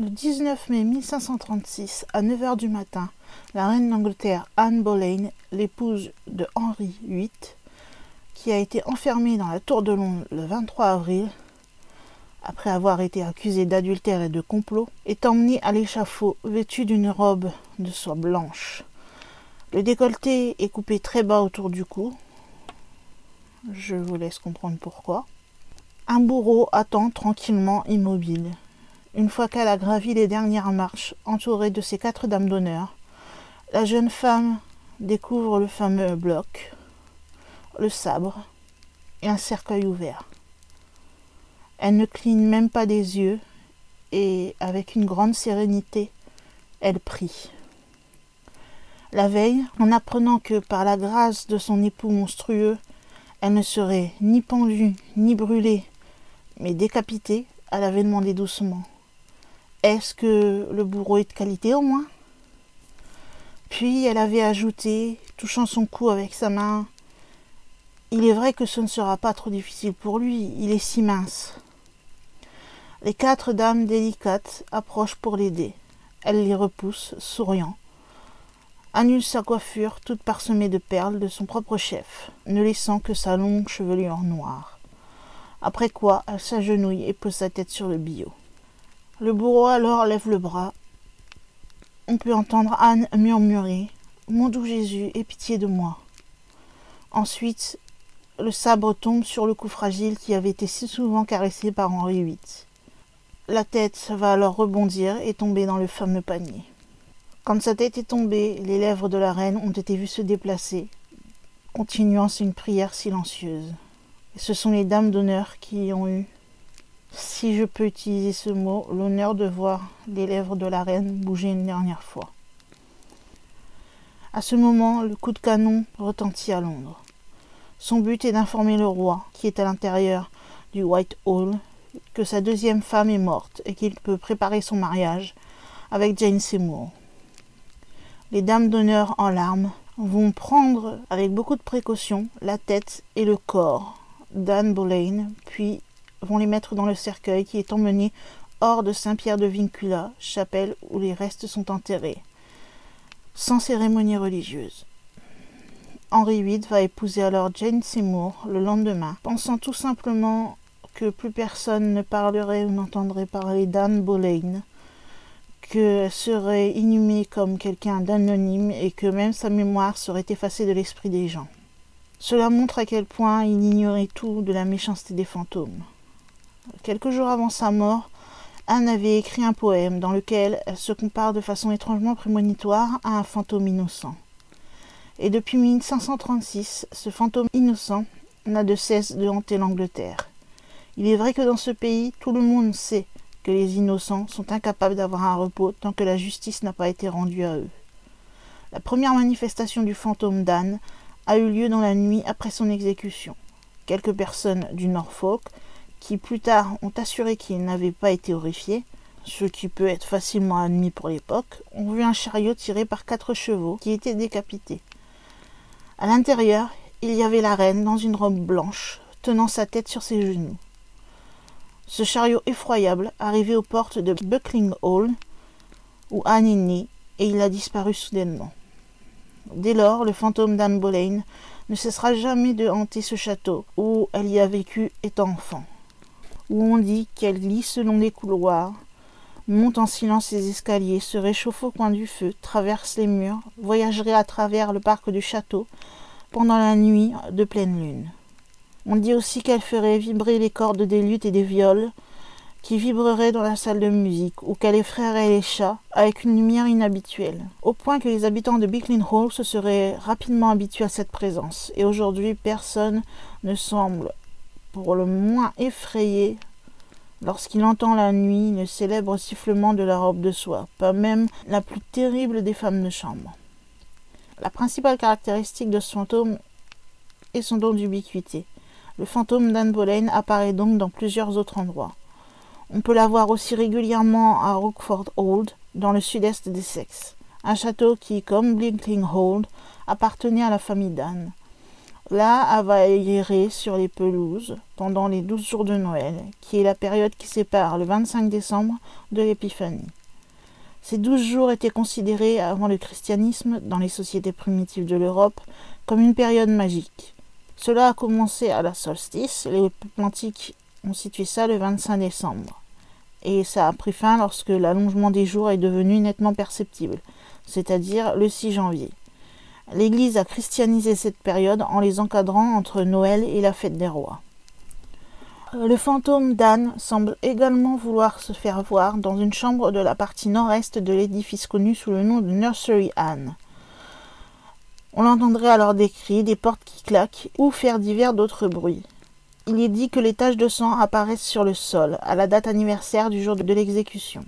Le 19 mai 1536, à 9 h du matin, la reine d'Angleterre Anne Boleyn, l'épouse de Henri VIII, qui a été enfermée dans la tour de Londres le 23 avril, après avoir été accusée d'adultère et de complot, est emmenée à l'échafaud vêtue d'une robe de soie blanche. Le décolleté est coupé très bas autour du cou. Je vous laisse comprendre pourquoi. Un bourreau attend tranquillement immobile. Une fois qu'elle a gravi les dernières marches, entourée de ses 4 dames d'honneur, la jeune femme découvre le fameux bloc, le sabre et un cercueil ouvert. Elle ne cligne même pas des yeux et, avec une grande sérénité, elle prie. La veille, en apprenant que, par la grâce de son époux monstrueux, elle ne serait ni pendue ni brûlée, mais décapitée, elle avait demandé doucement: est-ce que le bourreau est de qualité au moins? Puis elle avait ajouté, touchant son cou avec sa main: il est vrai que ce ne sera pas trop difficile pour lui, il est si mince. Les 4 dames délicates approchent pour l'aider. Elle les repousse, souriant, annule sa coiffure toute parsemée de perles de son propre chef, ne laissant que sa longue chevelure noire. Après quoi, elle s'agenouille et pose sa tête sur le billot. Le bourreau alors lève le bras. On peut entendre Anne murmurer: mon doux Jésus, aie pitié de moi. Ensuite, le sabre tombe sur le cou fragile qui avait été si souvent caressé par Henri VIII. La tête va alors rebondir et tomber dans le fameux panier. Quand sa tête est tombée, les lèvres de la reine ont été vues se déplacer, continuant une prière silencieuse. Et ce sont les dames d'honneur qui ont eu, si je peux utiliser ce mot, l'honneur de voir les lèvres de la reine bouger une dernière fois. À ce moment, le coup de canon retentit à Londres. Son but est d'informer le roi, qui est à l'intérieur du Whitehall, que sa 2e femme est morte et qu'il peut préparer son mariage avec Jane Seymour. Les dames d'honneur en larmes vont prendre avec beaucoup de précaution la tête et le corps d'Anne Boleyn, puis vont les mettre dans le cercueil qui est emmené hors de Saint-Pierre de Vincula, chapelle où les restes sont enterrés, sans cérémonie religieuse. Henri VIII va épouser alors Jane Seymour le lendemain, pensant tout simplement que plus personne ne parlerait ou n'entendrait parler d'Anne Boleyn, qu'elle serait inhumée comme quelqu'un d'anonyme et que même sa mémoire serait effacée de l'esprit des gens. Cela montre à quel point il ignorait tout de la méchanceté des fantômes. Quelques jours avant sa mort, Anne avait écrit un poème dans lequel elle se compare de façon étrangement prémonitoire à un fantôme innocent. Et depuis 1536, ce fantôme innocent n'a de cesse de hanter l'Angleterre. Il est vrai que dans ce pays, tout le monde sait que les innocents sont incapables d'avoir un repos tant que la justice n'a pas été rendue à eux. La première manifestation du fantôme d'Anne a eu lieu dans la nuit après son exécution. Quelques personnes du Norfolk, qui plus tard ont assuré qu'ils n'avaient pas été horrifiés, ce qui peut être facilement admis pour l'époque, ont vu un chariot tiré par 4 chevaux qui étaient décapités. À l'intérieur, il y avait la reine dans une robe blanche, tenant sa tête sur ses genoux. Ce chariot effroyable arrivait aux portes de Buckling Hall, où Anne est née, et il a disparu soudainement. Dès lors, le fantôme d'Anne Boleyn ne cessera jamais de hanter ce château où elle y a vécu étant enfant, où on dit qu'elle glisse le long des couloirs, monte en silence les escaliers, se réchauffe au coin du feu, traverse les murs, voyagerait à travers le parc du château pendant la nuit de pleine lune. On dit aussi qu'elle ferait vibrer les cordes des luttes et des viols qui vibreraient dans la salle de musique, ou qu'elle effraierait les chats avec une lumière inhabituelle, au point que les habitants de Buckling Hall se seraient rapidement habitués à cette présence. Et aujourd'hui, personne ne semble pour le moins effrayé lorsqu'il entend la nuit le célèbre sifflement de la robe de soie, pas même la plus terrible des femmes de chambre. La principale caractéristique de ce fantôme est son don d'ubiquité. Le fantôme d'Anne Boleyn apparaît donc dans plusieurs autres endroits. On peut la voir aussi régulièrement à Rookford Hall, dans le sud-est d'Essex, un château qui, comme Buckling Hall, appartenait à la famille d'Anne. Là, elle va errer sur les pelouses pendant les 12 jours de Noël, qui est la période qui sépare le 25 décembre de l'Épiphanie. Ces 12 jours étaient considérés avant le christianisme, dans les sociétés primitives de l'Europe, comme une période magique. Cela a commencé à la solstice, les peuples antiques ont situé ça le 25 décembre. Et ça a pris fin lorsque l'allongement des jours est devenu nettement perceptible, c'est-à-dire le 6 janvier. L'Église a christianisé cette période en les encadrant entre Noël et la fête des rois. Le fantôme d'Anne semble également vouloir se faire voir dans une chambre de la partie nord-est de l'édifice connu sous le nom de Nursery Anne. On l'entendrait alors des cris, des portes qui claquent ou faire divers d'autres bruits. Il est dit que les taches de sang apparaissent sur le sol à la date anniversaire du jour de l'exécution.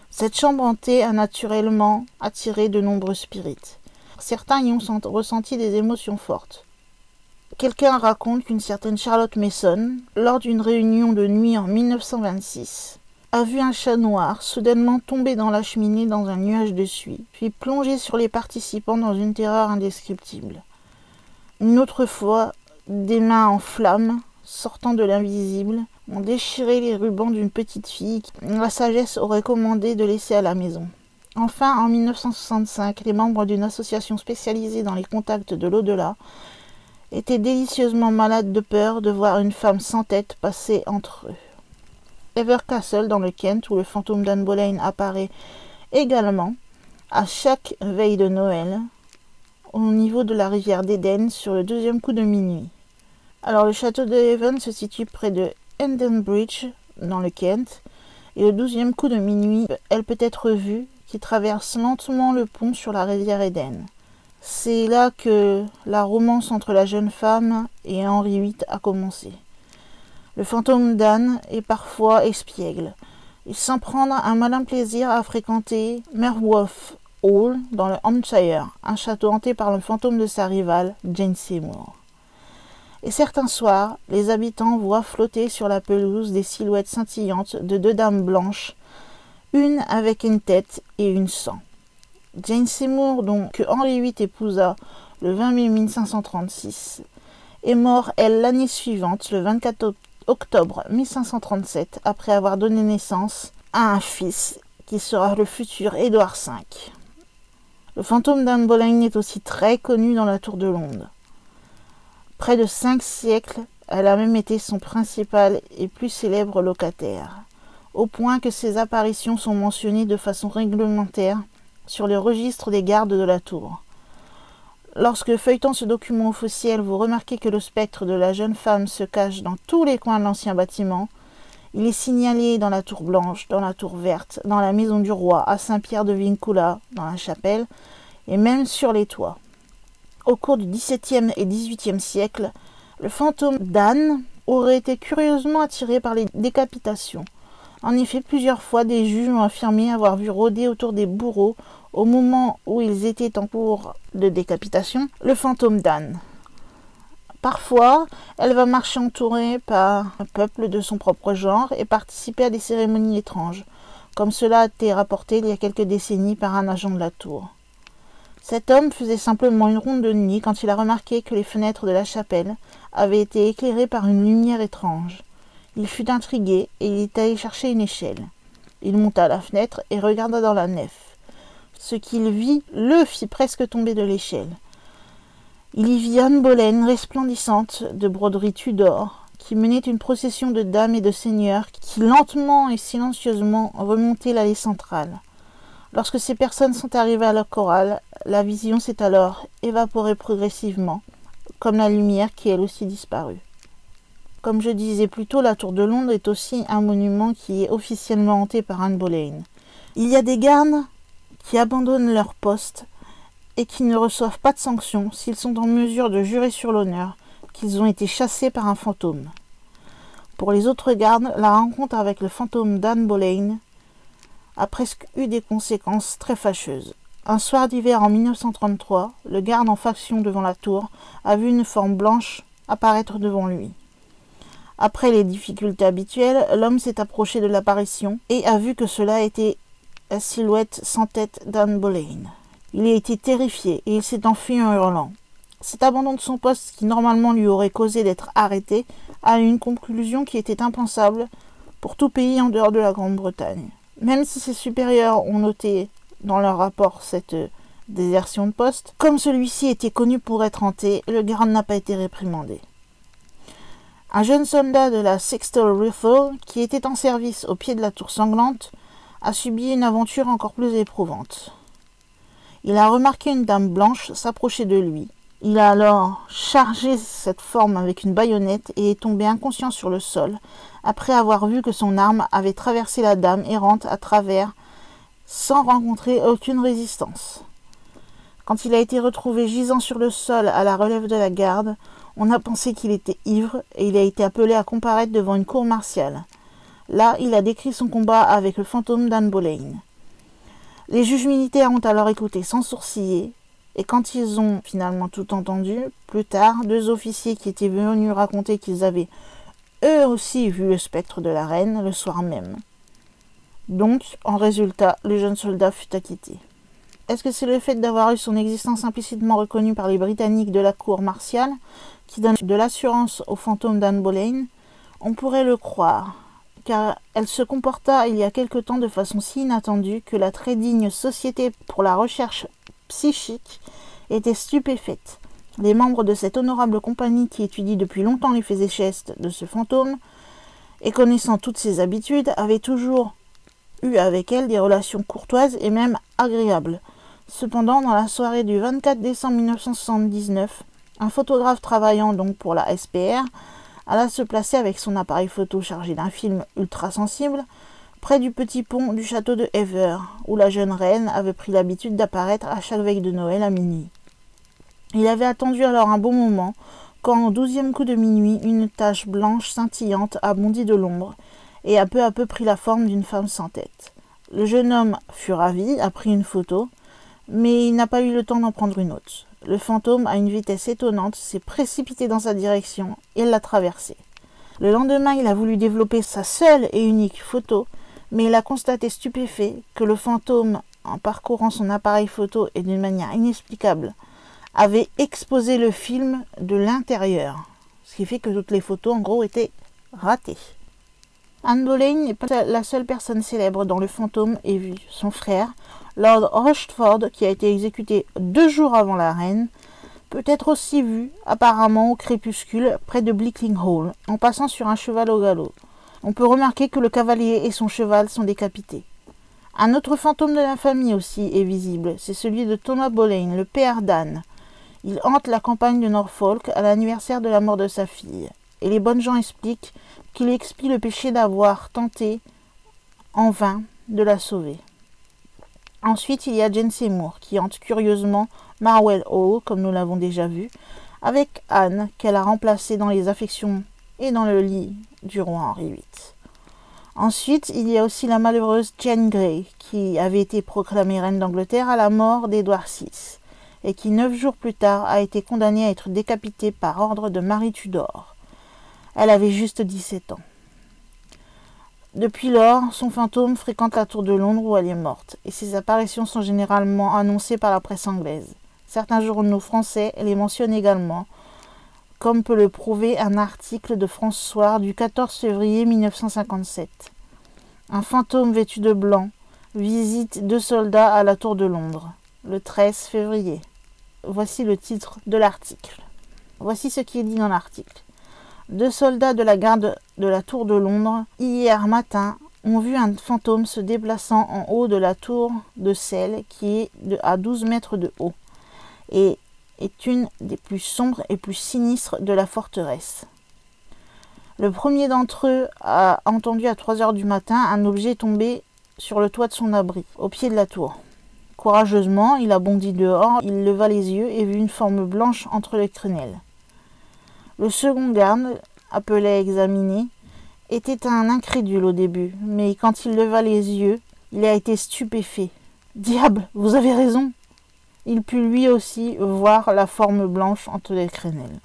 Cette chambre hantée a naturellement attiré de nombreux spirites. Certains y ont ressenti des émotions fortes. Quelqu'un raconte qu'une certaine Charlotte Mason, lors d'une réunion de nuit en 1926, a vu un chat noir soudainement tomber dans la cheminée dans un nuage de suie, puis plonger sur les participants dans une terreur indescriptible. Une autre fois, des mains en flammes, sortant de l'invisible, ont déchiré les rubans d'une petite fille que la sagesse aurait commandé de laisser à la maison. Enfin, en 1965, les membres d'une association spécialisée dans les contacts de l'au-delà étaient délicieusement malades de peur de voir une femme sans tête passer entre eux. Evercastle, dans le Kent, où le fantôme d'Anne Boleyn apparaît également, à chaque veille de Noël, au niveau de la rivière d'Éden, sur le deuxième coup de minuit. Alors, le château de Heaven se situe près de Hendenbridge, dans le Kent, et le 12e coup de minuit, elle peut être vue, qui traverse lentement le pont sur la rivière Éden. C'est là que la romance entre la jeune femme et Henri VIII a commencé. Le fantôme d'Anne est parfois espiègle. Il s'en prend un malin plaisir à fréquenter Merworth Hall dans le Hampshire, un château hanté par le fantôme de sa rivale, Jane Seymour. Et certains soirs, les habitants voient flotter sur la pelouse des silhouettes scintillantes de deux dames blanches, une avec une tête et une sans. Jane Seymour, donc, que Henri VIII épousa le 20 mai 1536, est morte, elle, l'année suivante, le 24 octobre 1537, après avoir donné naissance à un fils qui sera le futur Édouard V. Le fantôme d'Anne Boleyn est aussi très connu dans la tour de Londres. Près de 5 siècles, elle a même été son principal et plus célèbre locataire, au point que ses apparitions sont mentionnées de façon réglementaire sur le registre des gardes de la tour. Lorsque feuilletant ce document officiel, vous remarquez que le spectre de la jeune femme se cache dans tous les coins de l'ancien bâtiment. Il est signalé dans la tour blanche, dans la tour verte, dans la maison du roi, à Saint-Pierre de Vincula, dans la chapelle, et même sur les toits. Au cours du XVIIe et XVIIIe siècle, le fantôme d'Anne aurait été curieusement attiré par les décapitations. En effet, plusieurs fois, des juges ont affirmé avoir vu rôder autour des bourreaux, au moment où ils étaient en cours de décapitation, le fantôme d'Anne. Parfois, elle va marcher entourée par un peuple de son propre genre et participer à des cérémonies étranges, comme cela a été rapporté il y a quelques décennies par un agent de la tour. Cet homme faisait simplement une ronde de nuit quand il a remarqué que les fenêtres de la chapelle avaient été éclairées par une lumière étrange. Il fut intrigué et il est allé chercher une échelle. Il monta à la fenêtre et regarda dans la nef. Ce qu'il vit le fit presque tomber de l'échelle. Il y vit Anne Boleyn resplendissante de broderie Tudor, qui menait une procession de dames et de seigneurs qui lentement et silencieusement remontaient l'allée centrale. Lorsque ces personnes sont arrivées à leur chorale, la vision s'est alors évaporée progressivement, comme la lumière qui elle aussi disparut. Comme je disais plus tôt, la tour de Londres est aussi un monument qui est officiellement hanté par Anne Boleyn. Il y a des gardes qui abandonnent leur poste et qui ne reçoivent pas de sanctions s'ils sont en mesure de jurer sur l'honneur qu'ils ont été chassés par un fantôme. Pour les autres gardes, la rencontre avec le fantôme d'Anne Boleyn a presque eu des conséquences très fâcheuses. Un soir d'hiver en 1933, le garde en faction devant la tour a vu une forme blanche apparaître devant lui. Après les difficultés habituelles, l'homme s'est approché de l'apparition et a vu que cela était la silhouette sans tête d'Anne Boleyn. Il a été terrifié et il s'est enfui en hurlant. Cet abandon de son poste, qui normalement lui aurait causé d'être arrêté, a eu une conclusion qui était impensable pour tout pays en dehors de la Grande-Bretagne. Même si ses supérieurs ont noté dans leur rapport cette désertion de poste, comme celui-ci était connu pour être hanté, le garde n'a pas été réprimandé. Un jeune soldat de la 6th Rifle, qui était en service au pied de la tour sanglante, a subi une aventure encore plus éprouvante. Il a remarqué une dame blanche s'approcher de lui. Il a alors chargé cette forme avec une baïonnette et est tombé inconscient sur le sol, après avoir vu que son arme avait traversé la dame errante à travers, sans rencontrer aucune résistance. Quand il a été retrouvé gisant sur le sol à la relève de la garde, on a pensé qu'il était ivre et il a été appelé à comparaître devant une cour martiale. Là, il a décrit son combat avec le fantôme d'Anne Boleyn. Les juges militaires ont alors écouté sans sourciller, et quand ils ont finalement tout entendu, plus tard, 2 officiers qui étaient venus raconter qu'ils avaient eux aussi vu le spectre de la reine le soir même. Donc, en résultat, le jeune soldat fut acquitté. Est-ce que c'est le fait d'avoir eu son existence implicitement reconnue par les Britanniques de la cour martiale qui donne de l'assurance au fantôme d'Anne Boleyn? On pourrait le croire, car elle se comporta il y a quelque temps de façon si inattendue que la très digne Société pour la recherche psychique était stupéfaite. Les membres de cette honorable compagnie qui étudie depuis longtemps les faits et gestes de ce fantôme, et connaissant toutes ses habitudes, avaient toujours eu avec elle des relations courtoises et même agréables. Cependant, dans la soirée du 24 décembre 1979, un photographe travaillant donc pour la SPR alla se placer avec son appareil photo chargé d'un film ultra sensible près du petit pont du château de Hever, où la jeune reine avait pris l'habitude d'apparaître à chaque veille de Noël à minuit. Il avait attendu alors un bon moment, quand au 12e coup de minuit, une tache blanche scintillante a bondi de l'ombre et a peu pris la forme d'une femme sans tête. Le jeune homme fut ravi, a pris une photo, mais il n'a pas eu le temps d'en prendre une autre. Le fantôme, à une vitesse étonnante, s'est précipité dans sa direction et l'a traversée. Le lendemain, il a voulu développer sa seule et unique photo, mais il a constaté stupéfait que le fantôme, en parcourant son appareil photo et d'une manière inexplicable, avait exposé le film de l'intérieur, ce qui fait que toutes les photos, en gros, étaient ratées. Anne Boleyn n'est pas la seule personne célèbre dont le fantôme est vu. Son frère, Lord Rochford, qui a été exécuté 2 jours avant la reine, peut être aussi vu, apparemment au crépuscule, près de Bleakling Hall, en passant sur un cheval au galop. On peut remarquer que le cavalier et son cheval sont décapités. Un autre fantôme de la famille aussi est visible, c'est celui de Thomas Boleyn, le père d'Anne. Il hante la campagne de Norfolk à l'anniversaire de la mort de sa fille. Et les bonnes gens expliquent qu'il expie le péché d'avoir tenté, en vain, de la sauver. Ensuite, il y a Jane Seymour, qui hante curieusement Marwell Hall, comme nous l'avons déjà vu, avec Anne, qu'elle a remplacée dans les affections et dans le lit du roi Henri VIII. Ensuite, il y a aussi la malheureuse Jane Grey, qui avait été proclamée reine d'Angleterre à la mort d'Édouard VI, et qui 9 jours plus tard a été condamnée à être décapitée par ordre de Marie Tudor. Elle avait juste 17 ans. Depuis lors, son fantôme fréquente la tour de Londres où elle est morte, et ses apparitions sont généralement annoncées par la presse anglaise. Certains journaux français les mentionnent également, comme peut le prouver un article de François du 14 février 1957. Un fantôme vêtu de blanc visite 2 soldats à la tour de Londres, le 13 février. Voici le titre de l'article. Voici ce qui est dit dans l'article. 2 soldats de la garde de la tour de Londres, hier matin, ont vu un fantôme se déplaçant en haut de la tour de Celle, qui est à 12 mètres de haut, et est une des plus sombres et plus sinistres de la forteresse. Le premier d'entre eux a entendu à 3 heures du matin un objet tomber sur le toit de son abri, au pied de la tour. Courageusement, il a bondi dehors, il leva les yeux et vit une forme blanche entre les crénels. Le second garde, appelé à examiner, était un incrédule au début, mais quand il leva les yeux, il a été stupéfait. « Diable, vous avez raison !» Il put lui aussi voir la forme blanche entre les crénels.